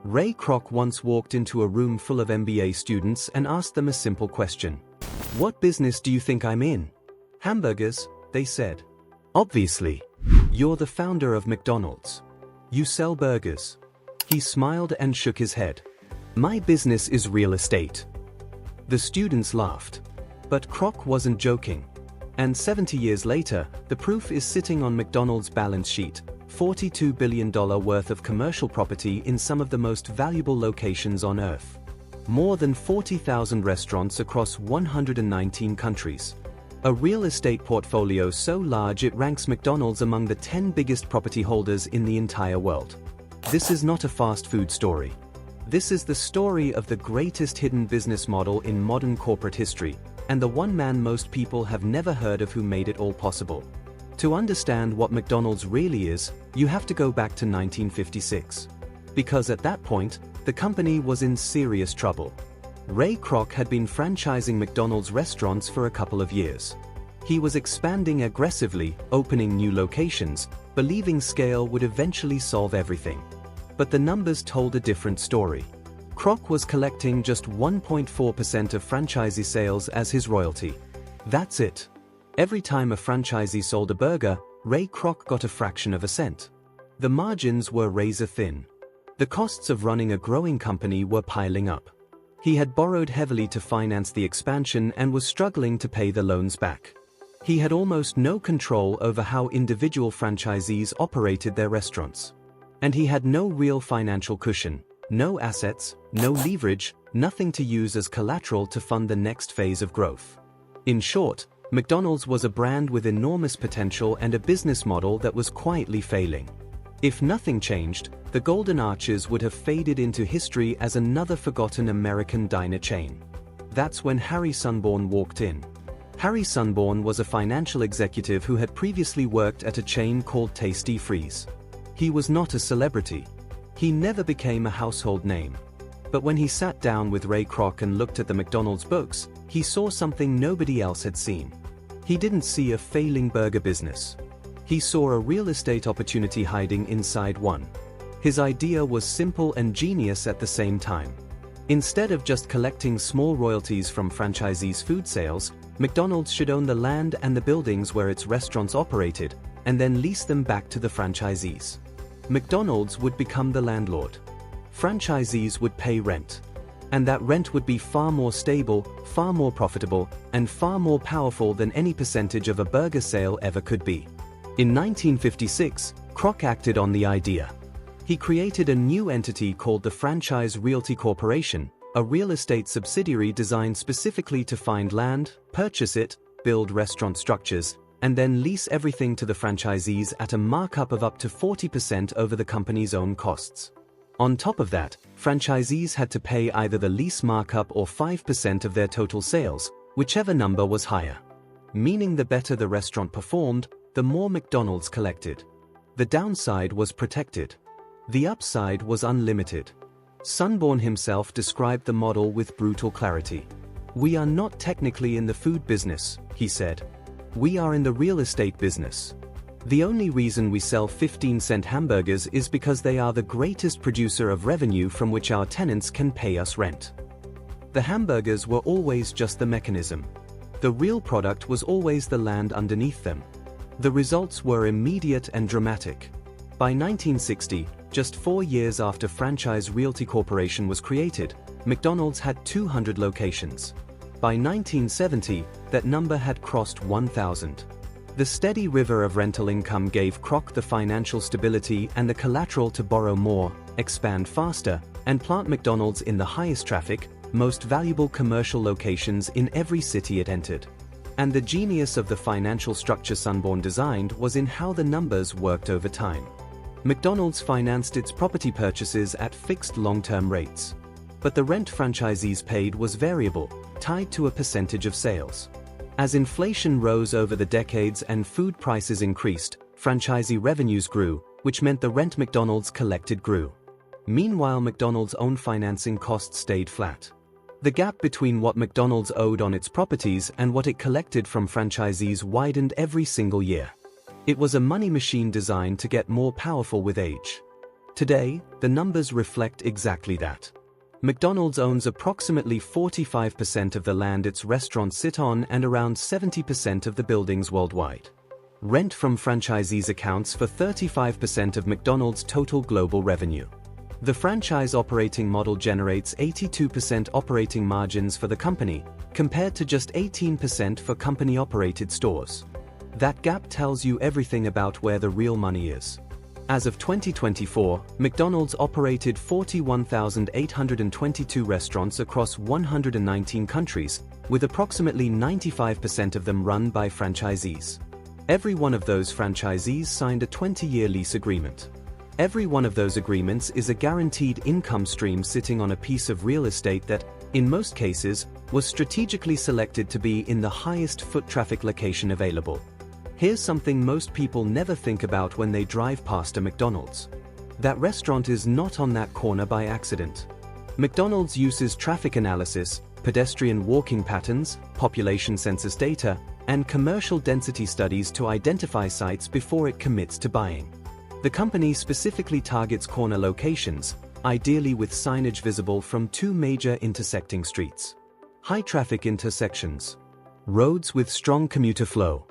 Ray Kroc once walked into a room full of MBA students and asked them a simple question. "What business do you think I'm in?" "Hamburgers," they said. "Obviously. You're the founder of McDonald's. You sell burgers." He smiled and shook his head. "My business is real estate." The students laughed. But Kroc wasn't joking. And 70 years later, the proof is sitting on McDonald's balance sheet. $42 billion worth of commercial property in some of the most valuable locations on Earth. More than 40,000 restaurants across 119 countries. A real estate portfolio so large it ranks McDonald's among the 10 biggest property holders in the entire world. This is not a fast food story. This is the story of the greatest hidden business model in modern corporate history, and the one man most people have never heard of who made it all possible. To understand what McDonald's really is, you have to go back to 1956. Because at that point, the company was in serious trouble. Ray Kroc had been franchising McDonald's restaurants for a couple of years. He was expanding aggressively, opening new locations, believing scale would eventually solve everything. But the numbers told a different story. Kroc was collecting just 1.4% of franchisee sales as his royalty. That's it. Every time a franchisee sold a burger, Ray Kroc got a fraction of a cent. The margins were razor thin. The costs of running a growing company were piling up. He had borrowed heavily to finance the expansion and was struggling to pay the loans back. He had almost no control over how individual franchisees operated their restaurants. And he had no real financial cushion, no assets, no leverage, nothing to use as collateral to fund the next phase of growth. In short, McDonald's was a brand with enormous potential and a business model that was quietly failing. If nothing changed, the Golden Arches would have faded into history as another forgotten American diner chain. That's when Harry Sunborn walked in. Harry Sunborn was a financial executive who had previously worked at a chain called Tasty Freeze. He was not a celebrity. He never became a household name. But when he sat down with Ray Kroc and looked at the McDonald's books, he saw something nobody else had seen. He didn't see a failing burger business. He saw a real estate opportunity hiding inside one. His idea was simple and genius at the same time. Instead of just collecting small royalties from franchisees' food sales, McDonald's should own the land and the buildings where its restaurants operated, and then lease them back to the franchisees. McDonald's would become the landlord. Franchisees would pay rent. And that rent would be far more stable, far more profitable, and far more powerful than any percentage of a burger sale ever could be. In 1956, Kroc acted on the idea. He created a new entity called the Franchise Realty Corporation, a real estate subsidiary designed specifically to find land, purchase it, build restaurant structures, and then lease everything to the franchisees at a markup of up to 40% over the company's own costs. On top of that, franchisees had to pay either the lease markup or 5% of their total sales, whichever number was higher. Meaning the better the restaurant performed, the more McDonald's collected. The downside was protected. The upside was unlimited. Sunborn himself described the model with brutal clarity. "We are not technically in the food business," he said. "We are in the real estate business. The only reason we sell 15-cent hamburgers is because they are the greatest producer of revenue from which our tenants can pay us rent." The hamburgers were always just the mechanism. The real product was always the land underneath them. The results were immediate and dramatic. By 1960, just 4 years after Franchise Realty Corporation was created, McDonald's had 200 locations. By 1970, that number had crossed 1,000. The steady river of rental income gave Kroc the financial stability and the collateral to borrow more, expand faster, and plant McDonald's in the highest traffic, most valuable commercial locations in every city it entered. And the genius of the financial structure Sunborn designed was in how the numbers worked over time. McDonald's financed its property purchases at fixed long-term rates. But the rent franchisees paid was variable, tied to a percentage of sales. As inflation rose over the decades and food prices increased, franchisee revenues grew, which meant the rent McDonald's collected grew. Meanwhile, McDonald's own financing costs stayed flat. The gap between what McDonald's owed on its properties and what it collected from franchisees widened every single year. It was a money machine designed to get more powerful with age. Today, the numbers reflect exactly that. McDonald's owns approximately 45% of the land its restaurants sit on and around 70% of the buildings worldwide. Rent from franchisees accounts for 35% of McDonald's total global revenue. The franchise operating model generates 82% operating margins for the company, compared to just 18% for company-operated stores. That gap tells you everything about where the real money is. As of 2024, McDonald's operated 41,822 restaurants across 119 countries, with approximately 95% of them run by franchisees. Every one of those franchisees signed a 20-year lease agreement. Every one of those agreements is a guaranteed income stream sitting on a piece of real estate that, in most cases, was strategically selected to be in the highest foot traffic location available. Here's something most people never think about when they drive past a McDonald's. That restaurant is not on that corner by accident. McDonald's uses traffic analysis, pedestrian walking patterns, population census data, and commercial density studies to identify sites before it commits to buying. The company specifically targets corner locations, ideally with signage visible from two major intersecting streets. High-traffic intersections. Roads with strong commuter flow.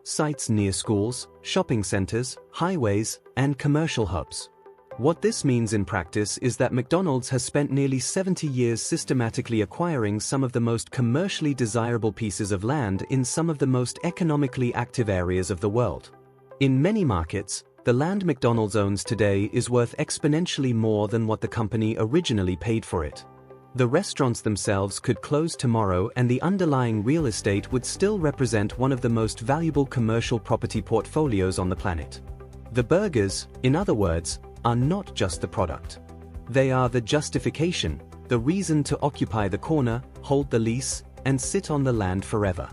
Sites near schools, shopping centers, highways, and commercial hubs. What this means in practice is that McDonald's has spent nearly 70 years systematically acquiring some of the most commercially desirable pieces of land in some of the most economically active areas of the world. In many markets, the land McDonald's owns today is worth exponentially more than what the company originally paid for it. The restaurants themselves could close tomorrow and the underlying real estate would still represent one of the most valuable commercial property portfolios on the planet. The burgers, in other words, are not just the product. They are the justification, the reason to occupy the corner, hold the lease, and sit on the land forever.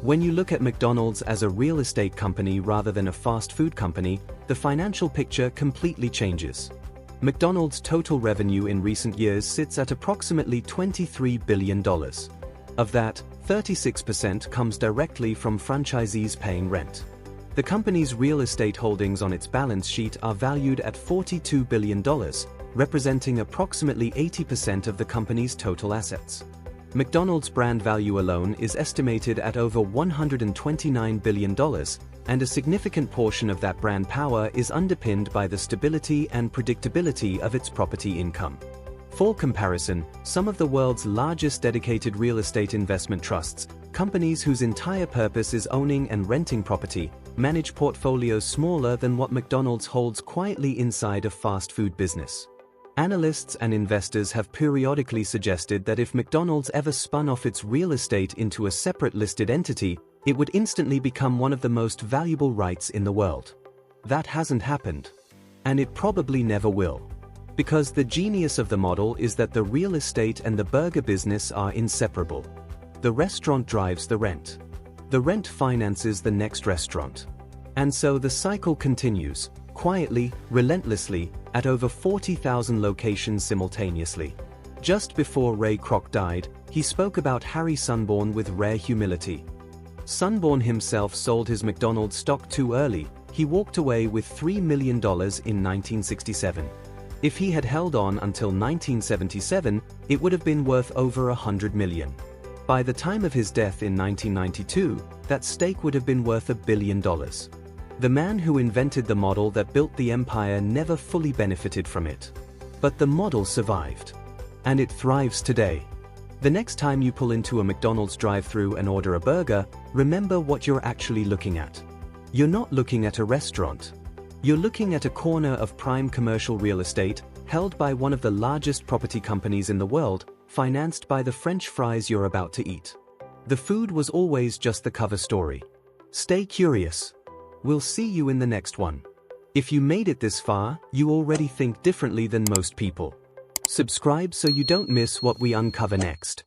When you look at McDonald's as a real estate company rather than a fast food company, the financial picture completely changes. McDonald's total revenue in recent years sits at approximately $23 billion. Of that, 36% comes directly from franchisees paying rent. The company's real estate holdings on its balance sheet are valued at $42 billion, representing approximately 80% of the company's total assets. McDonald's brand value alone is estimated at over $129 billion, and a significant portion of that brand power is underpinned by the stability and predictability of its property income. For comparison, some of the world's largest dedicated real estate investment trusts, companies whose entire purpose is owning and renting property, manage portfolios smaller than what McDonald's holds quietly inside a fast food business. Analysts and investors have periodically suggested that if McDonald's ever spun off its real estate into a separate listed entity, it would instantly become one of the most valuable REITs in the world. That hasn't happened. And it probably never will. Because the genius of the model is that the real estate and the burger business are inseparable. The restaurant drives the rent. The rent finances the next restaurant. And so the cycle continues, quietly, relentlessly, at over 40,000 locations simultaneously. Just before Ray Kroc died, he spoke about Harry Sunborn with rare humility. Sunborn himself sold his McDonald's stock too early. He walked away with $3 million in 1967. If he had held on until 1977, it would have been worth over $100 million. By the time of his death in 1992, that stake would have been worth $1 billion. The man who invented the model that built the empire never fully benefited from it. But the model survived. And it thrives today. The next time you pull into a McDonald's drive-thru and order a burger, remember what you're actually looking at. You're not looking at a restaurant. You're looking at a corner of prime commercial real estate, held by one of the largest property companies in the world, financed by the French fries you're about to eat. The food was always just the cover story. Stay curious. We'll see you in the next one. If you made it this far, you already think differently than most people. Subscribe so you don't miss what we uncover next.